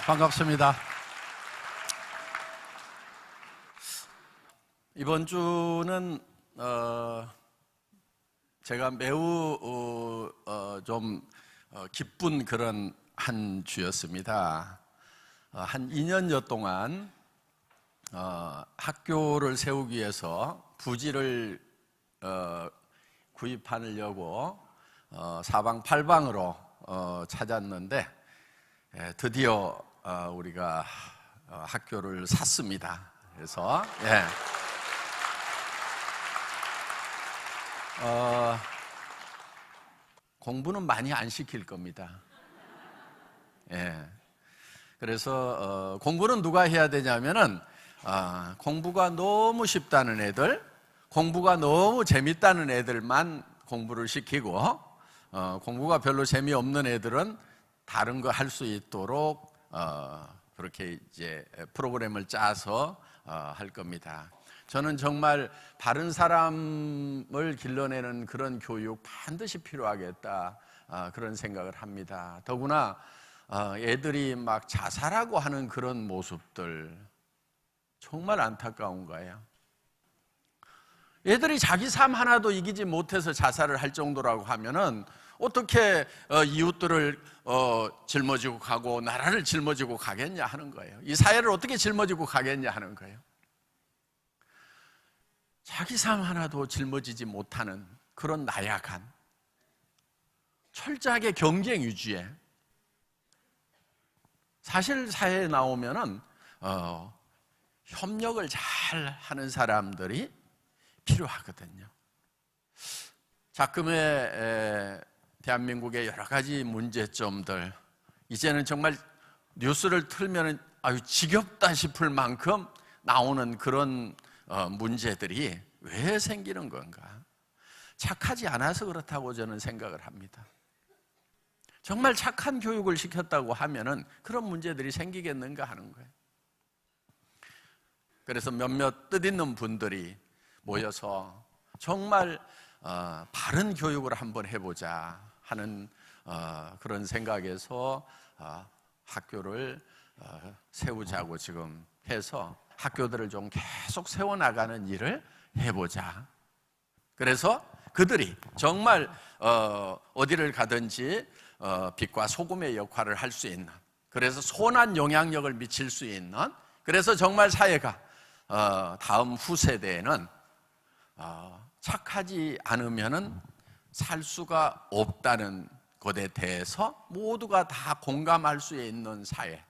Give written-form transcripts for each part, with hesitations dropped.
반갑습니다. 이번 주는 제가 매우 좀 기쁜 그런 한 주였습니다. 한 2년여 동안 학교를 세우기 위해서 부지를 구입하려고 사방팔방으로 찾았는데 드디어 우리가 학교를 샀습니다. 그래서 공부는 많이 안 시킬 겁니다. 그래서 공부는 누가 해야 되냐면은 공부가 너무 쉽다는 애들, 공부가 너무 재밌다는 애들만 공부를 시키고 공부가 별로 재미없는 애들은 다른 거 할 수 있도록 그렇게 이제 프로그램을 짜서 할 겁니다. 저는 정말 바른 사람을 길러내는 그런 교육 반드시 필요하겠다, 그런 생각을 합니다. 더구나 애들이 막 자살하고 하는 그런 모습들 정말 안타까운 거예요. 애들이 자기 삶 하나도 이기지 못해서 자살을 할 정도라고 하면은 어떻게 이웃들을 짊어지고 가고 나라를 짊어지고 가겠냐 하는 거예요. 이 사회를 어떻게 짊어지고 가겠냐 하는 거예요. 자기 삶 하나도 짊어지지 못하는 그런 나약한, 철저하게 경쟁 위주의, 사실 사회에 나오면은 협력을 잘 하는 사람들이 필요하거든요. 작금의 대한민국의 여러 가지 문제점들, 이제는 정말 뉴스를 틀면 아유 지겹다 싶을 만큼 나오는 그런 문제들이 왜 생기는 건가? 착하지 않아서 그렇다고 저는 생각을 합니다. 정말 착한 교육을 시켰다고 하면은 그런 문제들이 생기겠는가 하는 거예요. 그래서 몇몇 뜻있는 분들이 모여서 정말 바른 교육을 한번 해보자 하는 그런 생각에서 학교를 세우자고 지금 해서 학교들을 좀 계속 세워나가는 일을 해보자. 그래서 그들이 정말 어디를 가든지 빛과 소금의 역할을 할 수 있는, 그래서 선한 영향력을 미칠 수 있는, 그래서 정말 사회가 다음 후세대에는 착하지 않으면은 살 수가 없다는 것에 대해서 모두가 다 공감할 수 있는 사회,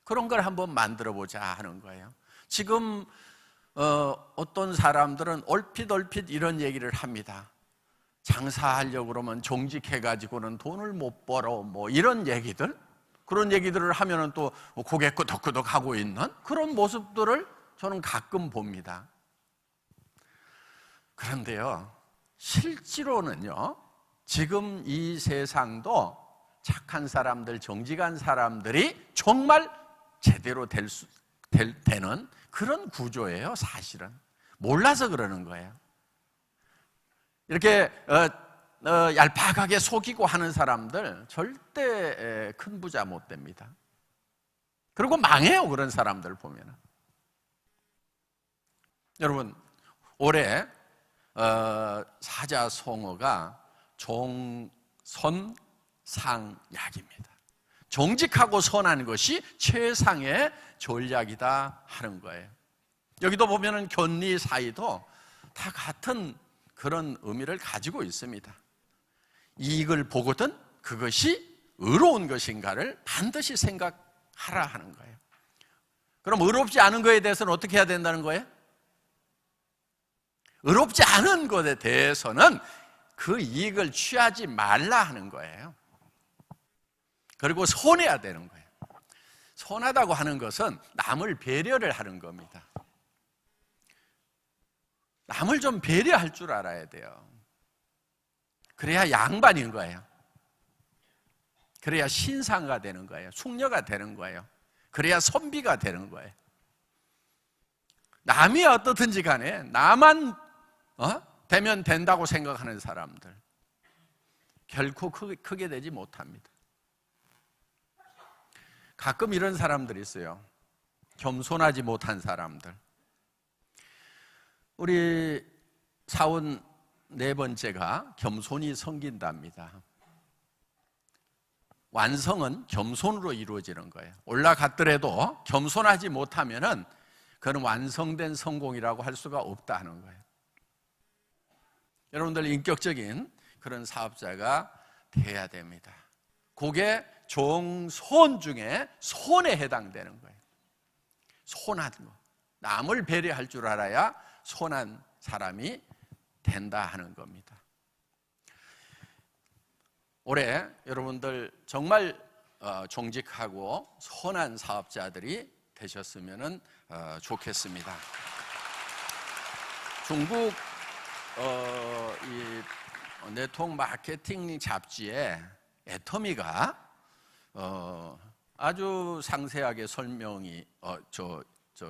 그런 걸 한번 만들어 보자 하는 거예요. 지금 어떤 사람들은 얼핏 이런 얘기를 합니다. 장사하려고 그러면 정직해가지고는 돈을 못 벌어, 뭐 이런 얘기들, 그런 얘기들을 하면은 또 고개 끄덕끄덕 하고 있는 그런 모습들을 저는 가끔 봅니다. 그런데요, 실제로는요, 지금 이 세상도 착한 사람들, 정직한 사람들이 정말 제대로 되는 그런 구조예요. 사실은 몰라서 그러는 거예요. 이렇게 얄팍하게 속이고 하는 사람들 절대 큰 부자 못 됩니다. 그리고 망해요, 그런 사람들 보면은. 여러분, 올해 사자성어가 종선상약입니다. 정직하고 선한 것이 최상의 전략이다 하는 거예요. 여기도 보면은 견리 사이도 다 같은 그런 의미를 가지고 있습니다. 이익을 보거든 그것이 의로운 것인가를 반드시 생각하라 하는 거예요. 그럼 의롭지 않은 것에 대해서는 어떻게 해야 된다는 거예요? 의롭지 않은 것에 대해서는 그 이익을 취하지 말라 하는 거예요. 그리고 선해야 되는 거예요. 선하다고 하는 것은 남을 배려를 하는 겁니다. 남을 좀 배려할 줄 알아야 돼요. 그래야 양반인 거예요. 그래야 신상가 되는 거예요. 숙녀가 되는 거예요. 그래야 선비가 되는 거예요. 남이 어떻든지 간에 나만 되면 된다고 생각하는 사람들 결코 크게 되지 못합니다. 가끔 이런 사람들이 있어요. 겸손하지 못한 사람들. 우리 사원 네 번째가 겸손이 섬긴답니다. 완성은 겸손으로 이루어지는 거예요. 올라갔더라도 겸손하지 못하면은 그건 완성된 성공이라고 할 수가 없다는 거예요. 여러분들 인격적인 그런 사업자가 돼야 됩니다. 그게 정손 중에 손에 해당되는 거예요. 손한 거. 남을 배려할 줄 알아야 손한 사람이 된다 하는 겁니다. 올해 여러분들 정말 정직하고 선한 사업자들이 되셨으면 좋겠습니다. 중국 이 네트워크 마케팅 잡지에 애터미가 아주 상세하게 설명이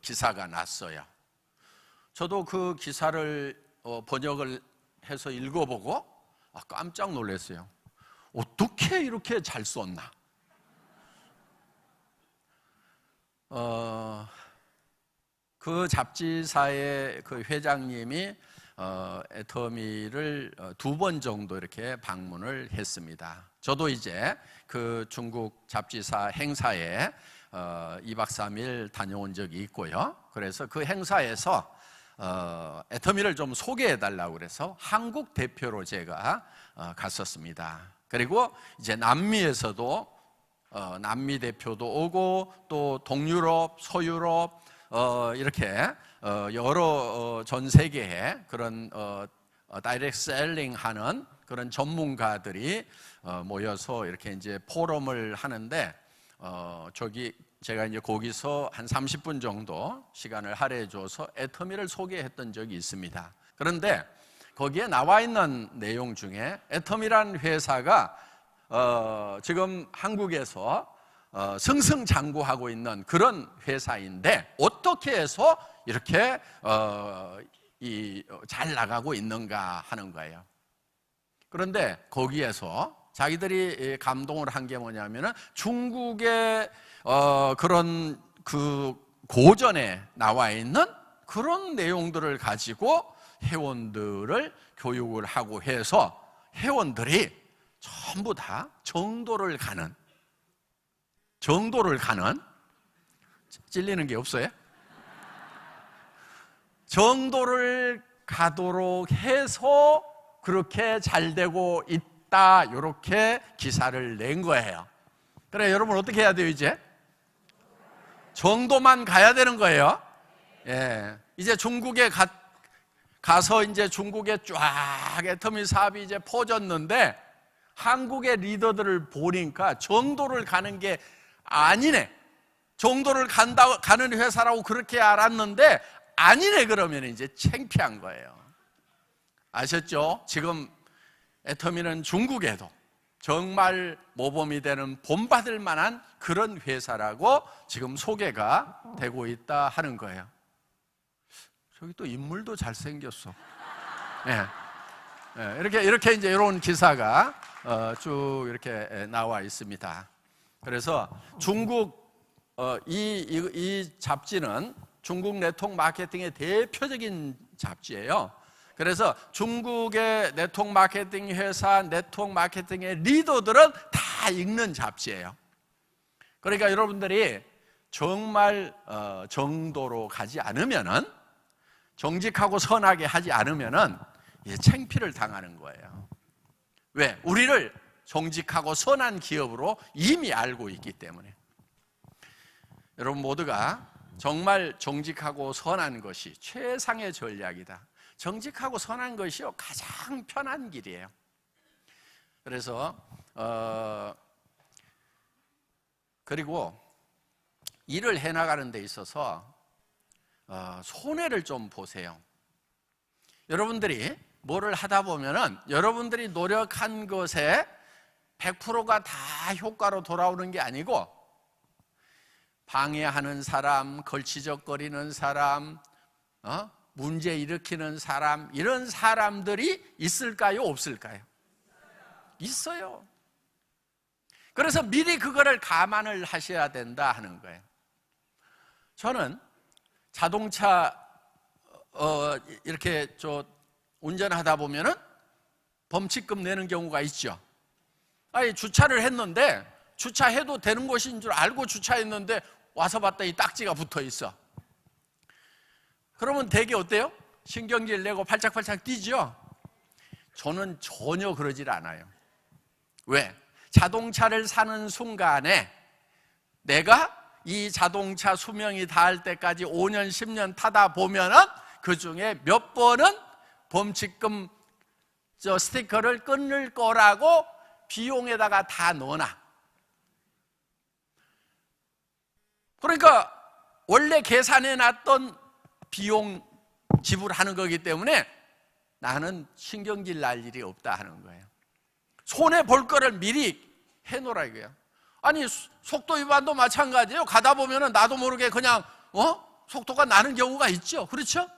기사가 났어요. 저도 그 기사를 번역을 해서 읽어보고 깜짝 놀랐어요. 어떻게 이렇게 잘 썼나? 그 잡지사의 그 회장님이 애터미를 2번 정도 이렇게 방문을 했습니다. 저도 이제 그 중국 잡지사 행사에 2박 3일 다녀온 적이 있고요. 그래서 그 행사에서 애터미를 좀 소개해 달라고 그래서 한국 대표로 제가 갔었습니다. 그리고 이제 남미에서도 남미 대표도 오고 또 동유럽, 서유럽 이렇게 여러 전 세계에 그런 다이렉트 셀링 하는 그런 전문가들이 모여서 이렇게 이제 포럼을 하는데 제가 이제 거기서 한 30분 정도 시간을 할애해 줘서 애터미를 소개했던 적이 있습니다. 그런데 거기에 나와 있는 내용 중에 애터미라는 회사가 지금 한국에서 승승장구하고 있는 그런 회사인데 어떻게 해서 이렇게 잘 나가고 있는가 하는 거예요. 그런데 거기에서 자기들이 감동을 한 게 뭐냐면은 중국의 그런 그 고전에 나와 있는 그런 내용들을 가지고 회원들을 교육을 하고 해서 회원들이 전부 다 정도를 가는 찔리는 게 없어요? 정도를 가도록 해서 그렇게 잘 되고 있다 이렇게 기사를 낸 거예요. 그래 여러분 어떻게 해야 돼요 이제? 정도만 가야 되는 거예요. 예, 이제 중국에 가서 이제 중국에 쫙 애터미 사업이 이제 퍼졌는데 한국의 리더들을 보니까 정도를 가는 게 아니네. 정도를 가는 회사라고 그렇게 알았는데 아니네 그러면 이제 창피한 거예요. 아셨죠? 지금 애터미는 중국에도 정말 모범이 되는 본받을 만한 그런 회사라고 지금 소개가 되고 있다 하는 거예요. 저기 또 인물도 잘생겼어. 네. 네. 이렇게 이제 이런 기사가 쭉 이렇게 나와 있습니다. 그래서 중국 이 잡지는 중국 네트워크 마케팅의 대표적인 잡지예요. 그래서 중국의 네트워크 마케팅 회사, 네트워크 마케팅의 리더들은 다 읽는 잡지예요. 그러니까 여러분들이 정말 정도로 가지 않으면은 정직하고 선하게 하지 않으면은 이제 창피를 당하는 거예요. 왜? 우리를 정직하고 선한 기업으로 이미 알고 있기 때문에. 여러분 모두가 정말 정직하고 선한 것이 최상의 전략이다. 정직하고 선한 것이요 가장 편한 길이에요. 그래서 그리고 일을 해나가는 데 있어서 손해를 좀 보세요. 여러분들이 뭐를 하다 보면은 여러분들이 노력한 것에 100%가 다 효과로 돌아오는 게 아니고 방해하는 사람, 걸치적거리는 사람, 문제 일으키는 사람, 이런 사람들이 있을까요? 없을까요? 있어요. 그래서 미리 그거를 감안을 하셔야 된다 하는 거예요. 저는 자동차 이렇게 운전하다 보면은 범칙금 내는 경우가 있죠. 아니, 주차를 했는데 주차해도 되는 곳인 줄 알고 주차했는데 와서 봤더니 딱지가 붙어 있어. 그러면 되게 어때요? 신경질 내고 팔짝팔짝 뛰죠? 저는 전혀 그러질 않아요. 왜? 자동차를 사는 순간에 내가 이 자동차 수명이 닿을 때까지 5년, 10년 타다 보면은 그 중에 몇 번은 범칙금 스티커를 끊을 거라고 비용에다가 다 넣어놔. 그러니까 원래 계산해 놨던 비용 지불하는 거기 때문에 나는 신경질 날 일이 없다 하는 거예요. 손해 볼 거를 미리 해놓으라 이거예요. 아니, 속도 위반도 마찬가지예요. 가다 보면은 나도 모르게 그냥 속도가 나는 경우가 있죠. 그렇죠?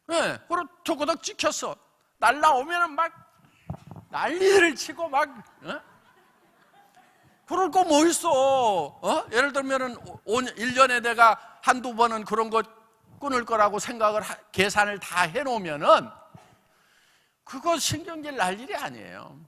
네, 그리고 토그덕 찍혔어. 날라오면은 막 난리를 치고 막 그럴 거 뭐 있어? 예를 들면은 1년에 내가 한두 번은 그런 거 끊을 거라고 생각을 계산을 다 해놓으면은 그거 신경질 날 일이 아니에요.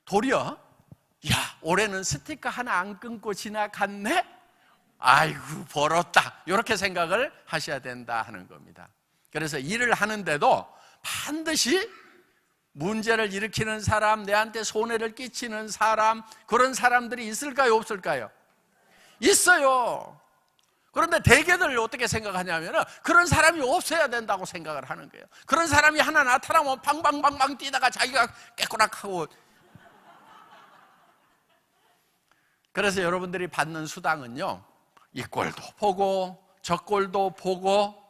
도리어 야, 올해는 스티커 하나 안 끊고 지나갔네? 아이고, 벌었다. 이렇게 생각을 하셔야 된다 하는 겁니다. 그래서 일을 하는데도 반드시 문제를 일으키는 사람, 내한테 손해를 끼치는 사람, 그런 사람들이 있을까요, 없을까요? 있어요. 그런데 대개들 어떻게 생각하냐면 그런 사람이 없어야 된다고 생각을 하는 거예요. 그런 사람이 하나 나타나면 방방방방 뛰다가 자기가 깨꼬락하고. 그래서 여러분들이 받는 수당은요, 이 꼴도 보고 저 꼴도 보고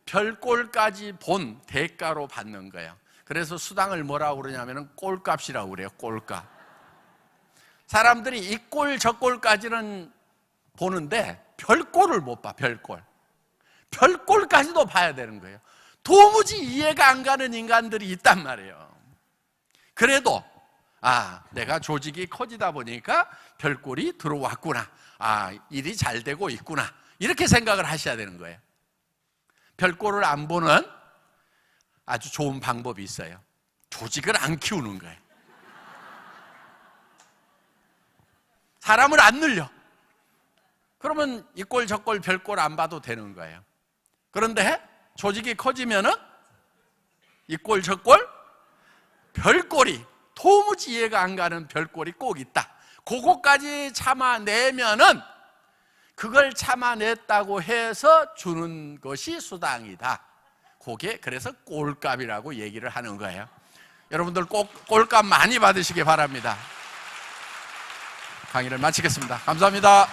별꼴까지 본 대가로 받는 거예요. 그래서 수당을 뭐라고 그러냐면 꼴값이라고 그래요. 꼴값. 사람들이 이 꼴 저 꼴까지는 보는데 별꼴을 못 봐. 별꼴. 별꼴까지도 봐야 되는 거예요. 도무지 이해가 안 가는 인간들이 있단 말이에요. 그래도 내가 조직이 커지다 보니까 별꼴이 들어왔구나. 일이 잘 되고 있구나. 이렇게 생각을 하셔야 되는 거예요. 별꼴을 안 보는 아주 좋은 방법이 있어요. 조직을 안 키우는 거예요. 사람을 안 늘려. 그러면 이 꼴 저 꼴 별꼴 안 봐도 되는 거예요. 그런데 조직이 커지면은 이 꼴 저 꼴 별꼴이 도무지 이해가 안 가는 별꼴이 꼭 있다. 그거까지 참아내면은 그걸 참아냈다고 해서 주는 것이 수당이다. 그게 그래서 꼴값이라고 얘기를 하는 거예요. 여러분들 꼭 꼴값 많이 받으시기 바랍니다. 강의를 마치겠습니다. 감사합니다.